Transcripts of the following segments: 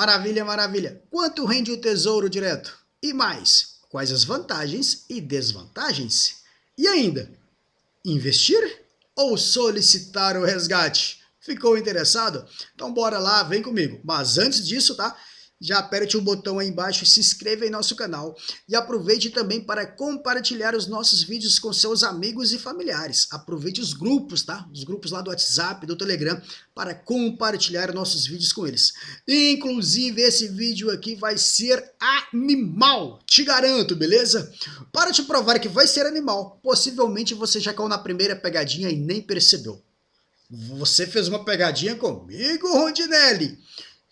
Maravilha, maravilha. Quanto rende o Tesouro Direto? E mais, quais as vantagens e desvantagens? E ainda, investir ou solicitar o resgate? Ficou interessado? Então bora lá, vem comigo. Mas antes disso, tá? Já aperte o botão aí embaixo e se inscreva em nosso canal. E aproveite também para compartilhar os nossos vídeos com seus amigos e familiares. Aproveite os grupos, tá? Os grupos lá do WhatsApp, do Telegram, para compartilhar nossos vídeos com eles. Inclusive, esse vídeo aqui vai ser animal, te garanto, beleza? Para te provar que vai ser animal, possivelmente você já caiu na primeira pegadinha e nem percebeu. Você fez uma pegadinha comigo, Rondinelli?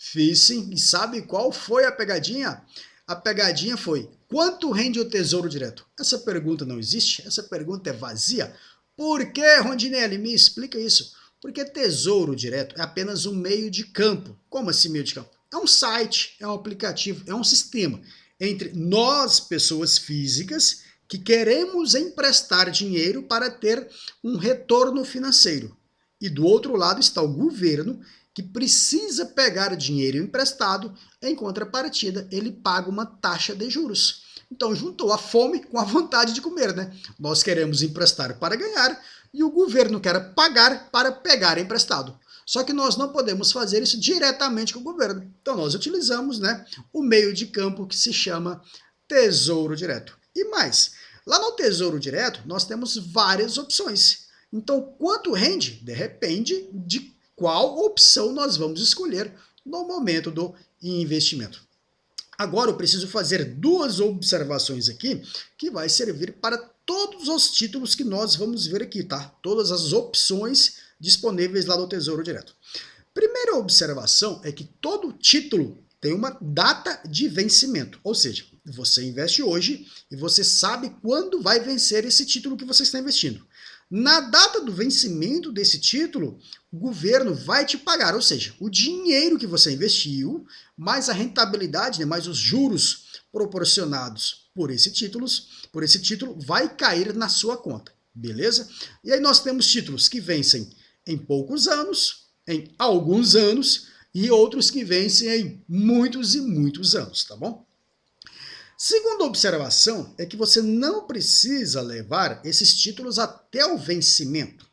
Fiz sim, e sabe qual foi a pegadinha? A pegadinha foi, quanto rende o Tesouro Direto? Essa pergunta não existe, essa pergunta é vazia. Por que, Rondinelli? Me explica isso. Porque Tesouro Direto é apenas um meio de campo. Como assim meio de campo? É um site, é um aplicativo, é um sistema entre nós, pessoas físicas, que queremos emprestar dinheiro para ter um retorno financeiro. E do outro lado está o governo, que precisa pegar dinheiro emprestado, em contrapartida, ele paga uma taxa de juros. Então, juntou a fome com a vontade de comer, né? Nós queremos emprestar para ganhar e o governo quer pagar para pegar emprestado. Só que nós não podemos fazer isso diretamente com o governo. Então, nós utilizamos, né, o meio de campo que se chama Tesouro Direto. E mais, lá no Tesouro Direto, nós temos várias opções. Então, quanto rende? Depende de qual opção nós vamos escolher no momento do investimento. Agora eu preciso fazer duas observações aqui que vai servir para todos os títulos que nós vamos ver aqui, tá? Todas as opções disponíveis lá no Tesouro Direto. Primeira observação é que todo título tem uma data de vencimento, ou seja, você investe hoje e você sabe quando vai vencer esse título que você está investindo. Na data do vencimento desse título, o governo vai te pagar, ou seja, o dinheiro que você investiu, mais a rentabilidade, né, mais os juros proporcionados por esse título vai cair na sua conta, beleza? E aí nós temos títulos que vencem em poucos anos, em alguns anos, e outros que vencem em muitos e muitos anos, tá bom? Segunda observação é que você não precisa levar esses títulos até o vencimento.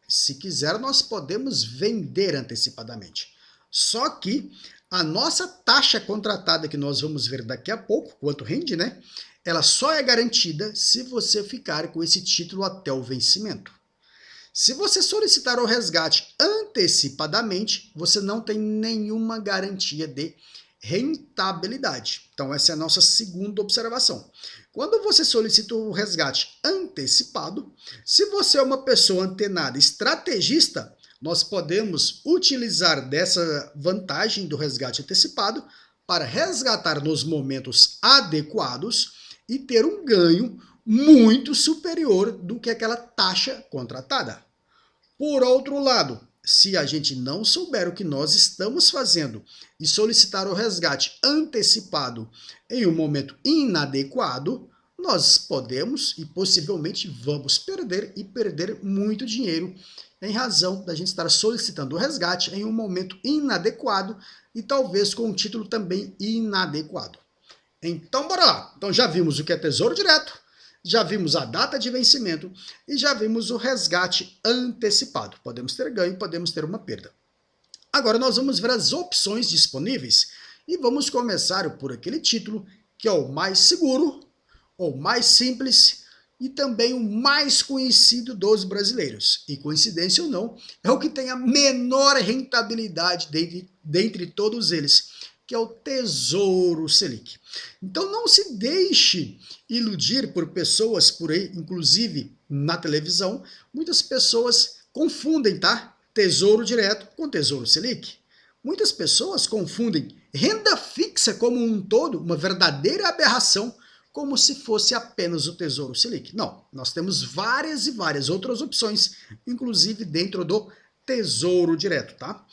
Se quiser, nós podemos vender antecipadamente. Só que a nossa taxa contratada, que nós vamos ver daqui a pouco, quanto rende, né? Ela só é garantida se você ficar com esse título até o vencimento. Se você solicitar o resgate antecipadamente, você não tem nenhuma garantia de rentabilidade. Então essa é a nossa segunda observação. Quando você solicita o resgate antecipado, se você é uma pessoa antenada, estrategista, nós podemos utilizar dessa vantagem do resgate antecipado para resgatar nos momentos adequados e ter um ganho muito superior do que aquela taxa contratada. Por outro lado, se a gente não souber o que nós estamos fazendo e solicitar o resgate antecipado em um momento inadequado, nós podemos e possivelmente vamos perder muito dinheiro em razão da gente estar solicitando o resgate em um momento inadequado e talvez com um título também inadequado. Então, bora lá. Então já vimos o que é Tesouro Direto, já vimos a data de vencimento e já vimos o resgate antecipado. Podemos ter ganho, podemos ter uma perda. Agora nós vamos ver as opções disponíveis e vamos começar por aquele título que é o mais seguro, o mais simples e também o mais conhecido dos brasileiros. E coincidência ou não, é o que tem a menor rentabilidade dentre todos eles, que é o Tesouro Selic. Então não se deixe iludir por pessoas por aí, inclusive na televisão, muitas pessoas confundem, tá? Tesouro Direto com Tesouro Selic. Muitas pessoas confundem renda fixa como um todo, uma verdadeira aberração, como se fosse apenas o Tesouro Selic. Não, nós temos várias e várias outras opções, inclusive dentro do Tesouro Direto, tá?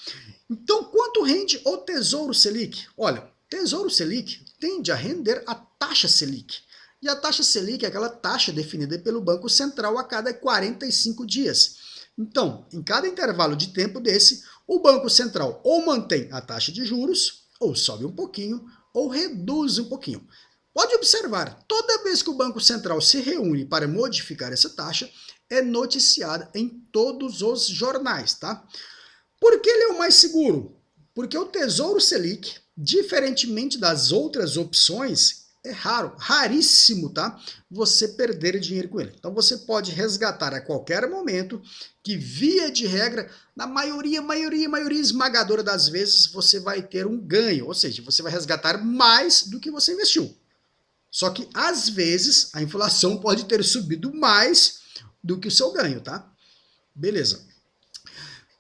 Então, quanto rende o Tesouro Selic? Olha, Tesouro Selic tende a render a taxa Selic. E a taxa Selic é aquela taxa definida pelo Banco Central a cada 45 dias. Então, em cada intervalo de tempo desse, o Banco Central ou mantém a taxa de juros ou sobe um pouquinho, ou reduz um pouquinho. Pode observar, toda vez que o Banco Central se reúne para modificar essa taxa, é noticiada em todos os jornais, tá? Por que ele é o mais seguro? Porque o Tesouro Selic, diferentemente das outras opções, é raro, raríssimo, tá? Você perder dinheiro com ele. Então você pode resgatar a qualquer momento, que via de regra, na maioria esmagadora das vezes, você vai ter um ganho, ou seja, você vai resgatar mais do que você investiu. Só que, às vezes, a inflação pode ter subido mais do que o seu ganho, tá? Beleza.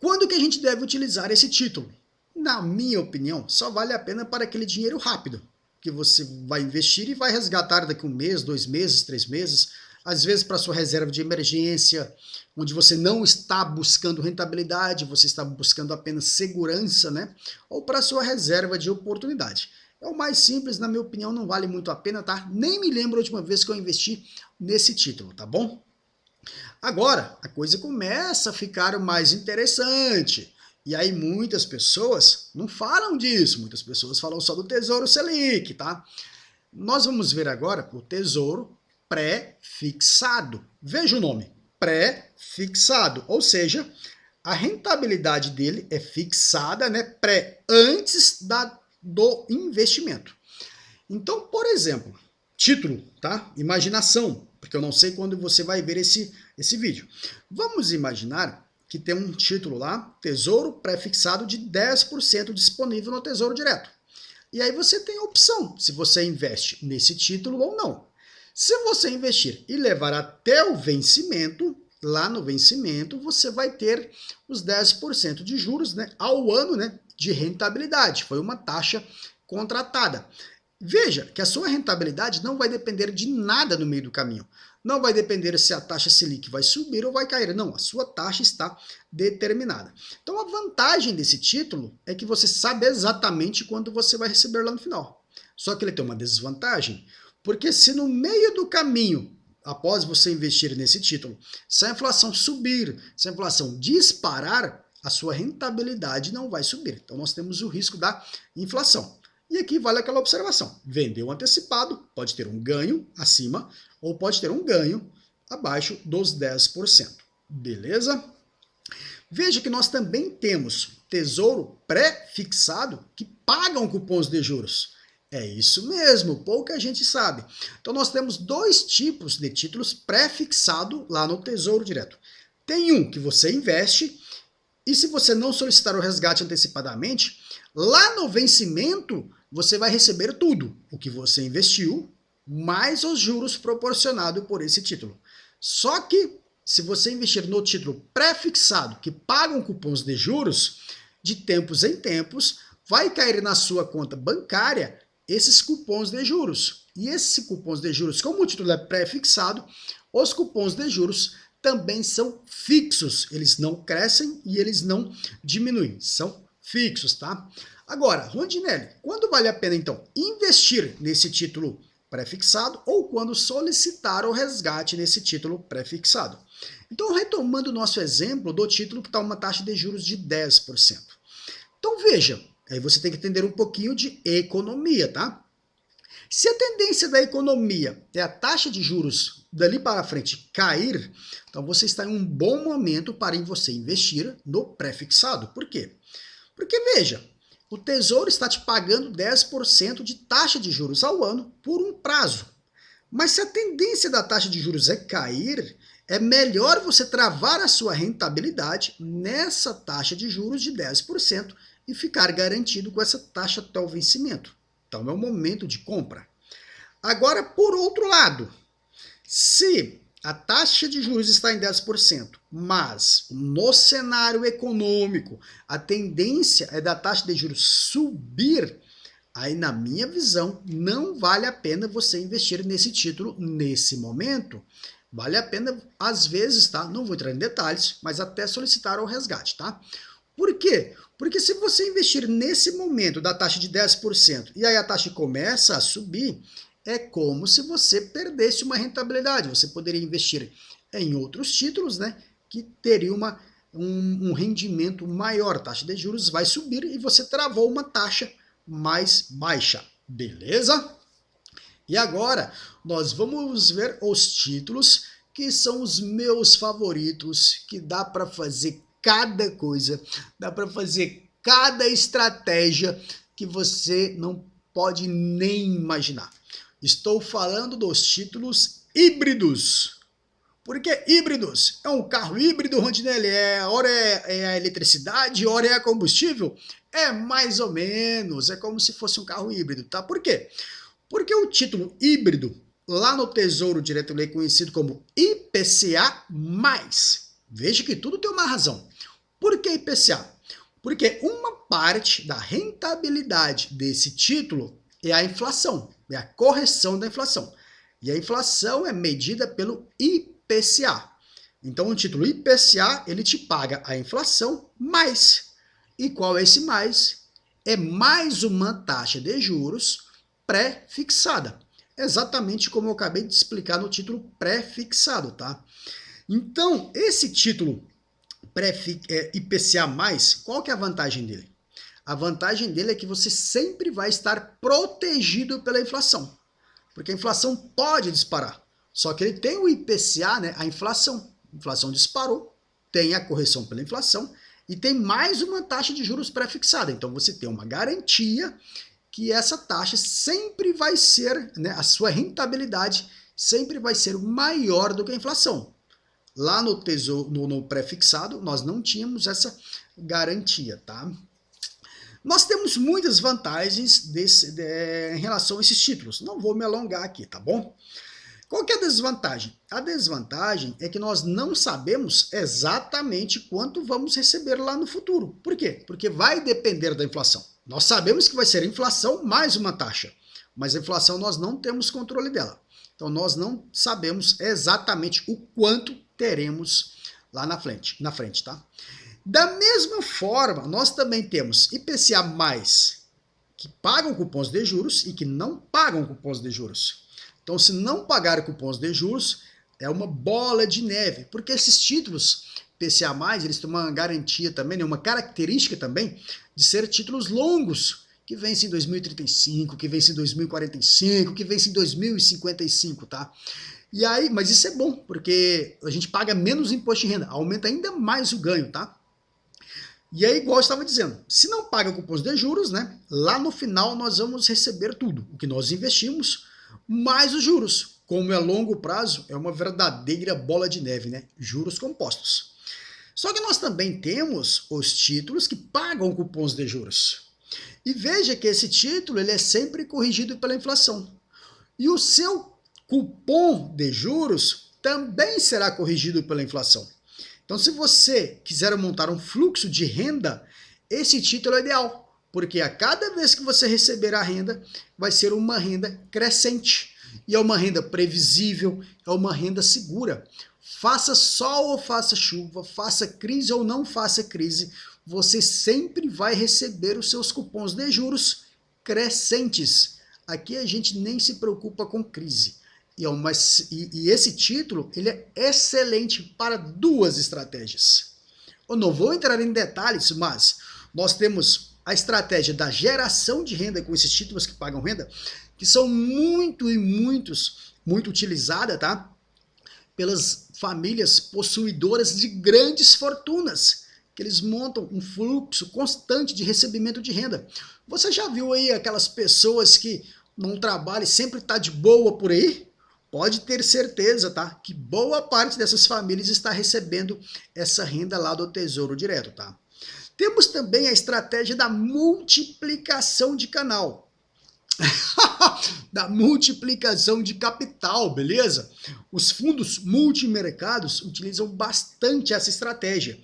Quando que a gente deve utilizar esse título? Na minha opinião, só vale a pena para aquele dinheiro rápido, que você vai investir e vai resgatar daqui 1 mês, 2 meses, 3 meses, às vezes para sua reserva de emergência, onde você não está buscando rentabilidade, você está buscando apenas segurança, né? Ou para sua reserva de oportunidade. É o mais simples, na minha opinião, não vale muito a pena, tá? Nem me lembro a última vez que eu investi nesse título, tá bom? Agora, a coisa começa a ficar mais interessante. E aí muitas pessoas não falam disso, muitas pessoas falam só do Tesouro Selic, tá? Nós vamos ver agora o Tesouro Pré-Fixado. Veja o nome, pré-fixado, ou seja, a rentabilidade dele é fixada, né, antes do investimento. Então, por exemplo, título, tá? Imaginação, porque eu não sei quando você vai ver esse vídeo. Vamos imaginar que tem um título lá, Tesouro Pré-Fixado de 10% disponível no Tesouro Direto. E aí você tem a opção, se você investe nesse título ou não. Se você investir e levar até o vencimento, lá no vencimento você vai ter os 10% de juros, né, ao ano, né, de rentabilidade. Foi uma taxa contratada. Veja que a sua rentabilidade não vai depender de nada no meio do caminho. Não vai depender se a taxa Selic vai subir ou vai cair. Não, a sua taxa está determinada. Então a vantagem desse título é que você sabe exatamente quando você vai receber lá no final. Só que ele tem uma desvantagem, porque se no meio do caminho, após você investir nesse título, se a inflação subir, se a inflação disparar, a sua rentabilidade não vai subir. Então nós temos o risco da inflação. E aqui vale aquela observação. Vendeu antecipado, pode ter um ganho acima ou pode ter um ganho abaixo dos 10%. Beleza? Veja que nós também temos Tesouro Pré-Fixado que pagam cupons de juros. É isso mesmo, pouca gente sabe. Então nós temos 2 tipos de títulos pré-fixado lá no Tesouro Direto. Tem um que você investe e se você não solicitar o resgate antecipadamente, lá no vencimento você vai receber tudo, o que você investiu, mais os juros proporcionados por esse título. Só que, se você investir no título pré-fixado, que pagam cupons de juros, de tempos em tempos, vai cair na sua conta bancária esses cupons de juros. E esses cupons de juros, como o título é pré-fixado, os cupons de juros também são fixos. Eles não crescem e eles não diminuem. São fixos, tá? Agora, Rondinelli, quando vale a pena, então, investir nesse título pré-fixado ou quando solicitar o resgate nesse título pré-fixado? Então, retomando o nosso exemplo do título que está uma taxa de juros de 10%. Então, veja, aí você tem que entender um pouquinho de economia, tá? Se a tendência da economia é a taxa de juros dali para frente cair, então você está em um bom momento para você investir no pré-fixado. Por quê? Porque, veja, o Tesouro está te pagando 10% de taxa de juros ao ano por um prazo. Mas se a tendência da taxa de juros é cair, é melhor você travar a sua rentabilidade nessa taxa de juros de 10% e ficar garantido com essa taxa até o vencimento. Então é o momento de compra. Agora, por outro lado, se a taxa de juros está em 10%, mas no cenário econômico a tendência é da taxa de juros subir, aí na minha visão não vale a pena você investir nesse título nesse momento. Vale a pena, às vezes, tá? Não vou entrar em detalhes, mas até solicitar o resgate, tá? Por quê? Porque se você investir nesse momento da taxa de 10% e aí a taxa começa a subir, é como se você perdesse uma rentabilidade. Você poderia investir em outros títulos, né, que teria um rendimento maior. A taxa de juros vai subir e você travou uma taxa mais baixa, beleza? E agora nós vamos ver os títulos que são os meus favoritos, que dá para fazer cada coisa, dá para fazer cada estratégia que você não pode nem imaginar. Estou falando dos títulos híbridos. Por que híbridos? É um carro híbrido, Rondinelli? Ora é a eletricidade, ora é a combustível? É mais ou menos, é como se fosse um carro híbrido, tá? Por quê? Porque o título híbrido, lá no Tesouro Direto, ele é conhecido como IPCA+. Veja que tudo tem uma razão. Por que IPCA? Porque uma parte da rentabilidade desse título é a inflação, é a correção da inflação. E a inflação é medida pelo IPCA. Então, o título IPCA, ele te paga a inflação mais. E qual é esse mais? É mais uma taxa de juros pré-fixada. Exatamente como eu acabei de explicar no título pré-fixado, tá? Então, esse título IPCA+, qual que é a vantagem dele? A vantagem dele é que você sempre vai estar protegido pela inflação. Porque a inflação pode disparar. Só que ele tem o IPCA, né, a inflação. A inflação disparou, tem a correção pela inflação e tem mais uma taxa de juros pré-fixada. Então você tem uma garantia que essa taxa sempre vai ser, né, a sua rentabilidade sempre vai ser maior do que a inflação. Lá no tesouro, no pré-fixado, nós não tínhamos essa garantia, tá? Nós temos muitas vantagens em relação a esses títulos. Não vou me alongar aqui, tá bom? Qual que é a desvantagem? A desvantagem é que nós não sabemos exatamente quanto vamos receber lá no futuro. Por quê? Porque vai depender da inflação. Nós sabemos que vai ser a inflação mais uma taxa, mas a inflação nós não temos controle dela. Então nós não sabemos exatamente o quanto teremos lá na frente, tá? Da mesma forma, nós também temos IPCA+, que pagam cupons de juros e que não pagam cupons de juros. Então, se não pagar cupons de juros, é uma bola de neve, porque esses títulos IPCA+, eles têm uma garantia também, né, uma característica também de ser títulos longos, que vencem em 2035, que vencem em 2045, que vencem em 2055, tá? E aí, mas isso é bom, porque a gente paga menos imposto de renda, aumenta ainda mais o ganho, tá? E aí, igual eu estava dizendo, se não paga cupons de juros, né, lá no final nós vamos receber tudo, o que nós investimos, mais os juros. Como é longo prazo, é uma verdadeira bola de neve, né? Juros compostos. Só que nós também temos os títulos que pagam cupons de juros. E veja que esse título ele é sempre corrigido pela inflação. E o seu cupom de juros também será corrigido pela inflação. Então, se você quiser montar um fluxo de renda, esse título é ideal. Porque a cada vez que você receber a renda, vai ser uma renda crescente. E é uma renda previsível, é uma renda segura. Faça sol ou faça chuva, faça crise ou não faça crise, você sempre vai receber os seus cupons de juros crescentes. Aqui a gente nem se preocupa com crise. E esse título ele é excelente para duas estratégias. Eu não vou entrar em detalhes, mas nós temos a estratégia da geração de renda com esses títulos que pagam renda, que são muito utilizada, tá? Pelas famílias possuidoras de grandes fortunas, que eles montam um fluxo constante de recebimento de renda. Você já viu aí aquelas pessoas que não trabalham e sempre tá de boa por aí? Pode ter certeza, tá? Que boa parte dessas famílias está recebendo essa renda lá do Tesouro Direto, tá? Temos também a estratégia da multiplicação de canal. Da multiplicação de capital, beleza? Os fundos multimercados utilizam bastante essa estratégia.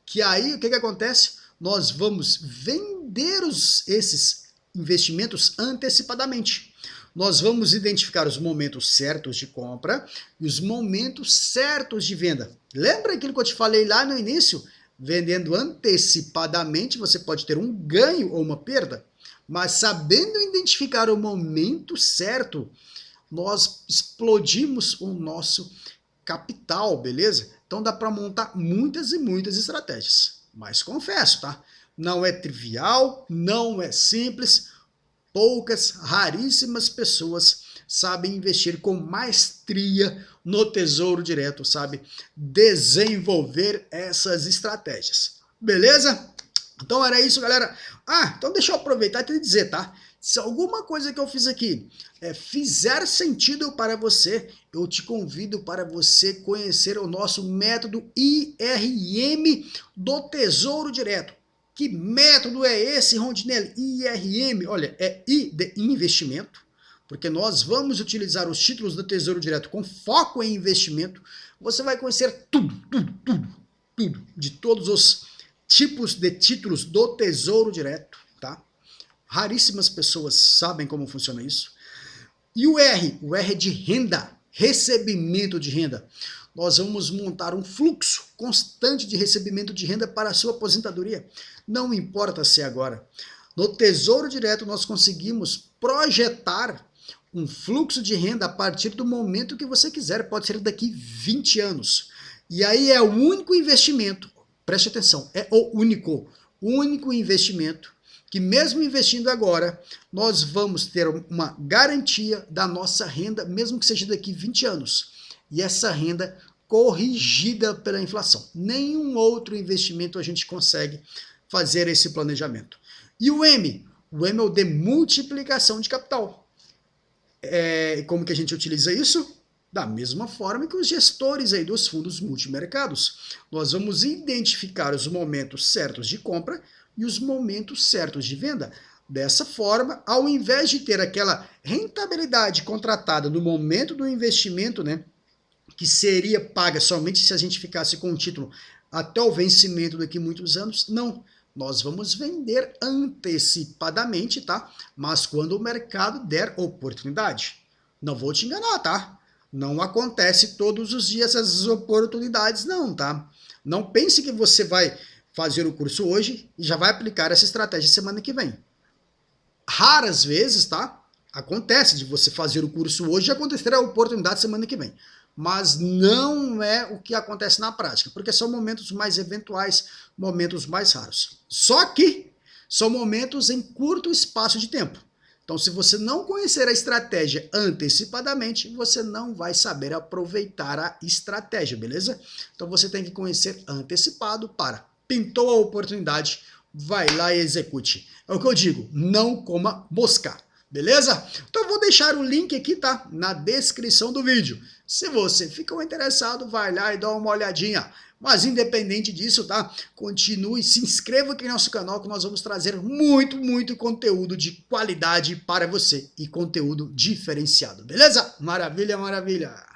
Que aí, o que acontece? Nós vamos vender esses investimentos antecipadamente. Nós vamos identificar os momentos certos de compra e os momentos certos de venda. Lembra aquilo que eu te falei lá no início? Vendendo antecipadamente, você pode ter um ganho ou uma perda, mas sabendo identificar o momento certo, nós explodimos o nosso capital, beleza? Então dá para montar muitas e muitas estratégias. Mas confesso, tá? Não é trivial, não é simples. poucas, raríssimas pessoas sabem investir com maestria no Tesouro Direto, sabe? Desenvolver essas estratégias. Beleza? Então era isso, galera. Então deixa eu aproveitar e te dizer, tá? Se alguma coisa que eu fiz aqui fizer sentido para você, eu te convido para você conhecer o nosso método IRM do Tesouro Direto. Que método é esse, Rondinelli? IRM, olha, é I de investimento, porque nós vamos utilizar os títulos do Tesouro Direto com foco em investimento. Você vai conhecer tudo de todos os tipos de títulos do Tesouro Direto, tá? Raríssimas pessoas sabem como funciona isso. E o R é de renda, recebimento de renda. Nós vamos montar um fluxo constante de recebimento de renda para a sua aposentadoria. Não importa se é agora. No Tesouro Direto nós conseguimos projetar um fluxo de renda a partir do momento que você quiser. Pode ser daqui 20 anos. E aí é o único investimento, preste atenção, é o único investimento que mesmo investindo agora, nós vamos ter uma garantia da nossa renda, mesmo que seja daqui 20 anos. E essa renda corrigida pela inflação. Nenhum outro investimento a gente consegue fazer esse planejamento. E o M é o de multiplicação de capital. Como que a gente utiliza isso? Da mesma forma que os gestores aí dos fundos multimercados. Nós vamos identificar os momentos certos de compra e os momentos certos de venda. Dessa forma, ao invés de ter aquela rentabilidade contratada no momento do investimento, né, que seria paga somente se a gente ficasse com o título até o vencimento daqui a muitos anos, não. Nós vamos vender antecipadamente, tá? Mas quando o mercado der oportunidade. Não vou te enganar, tá? Não acontece todos os dias essas oportunidades, não, tá? Não pense que você vai fazer o curso hoje e já vai aplicar essa estratégia semana que vem. Raras vezes, tá? Acontece de você fazer o curso hoje e acontecer a oportunidade semana que vem. Mas não é o que acontece na prática, porque são momentos mais eventuais, momentos mais raros. Só que são momentos em curto espaço de tempo. Então, se você não conhecer a estratégia antecipadamente, você não vai saber aproveitar a estratégia, beleza? Então, você tem que conhecer antecipado para pintou a oportunidade, vai lá e execute. É o que eu digo, não coma mosca, beleza? Então, eu vou deixar o link aqui, tá? Na descrição do vídeo. Se você ficou interessado, vai lá e dá uma olhadinha. Mas independente disso, tá? Continue, se inscreva aqui no nosso canal que nós vamos trazer muito conteúdo de qualidade para você e conteúdo diferenciado, beleza? Maravilha, maravilha!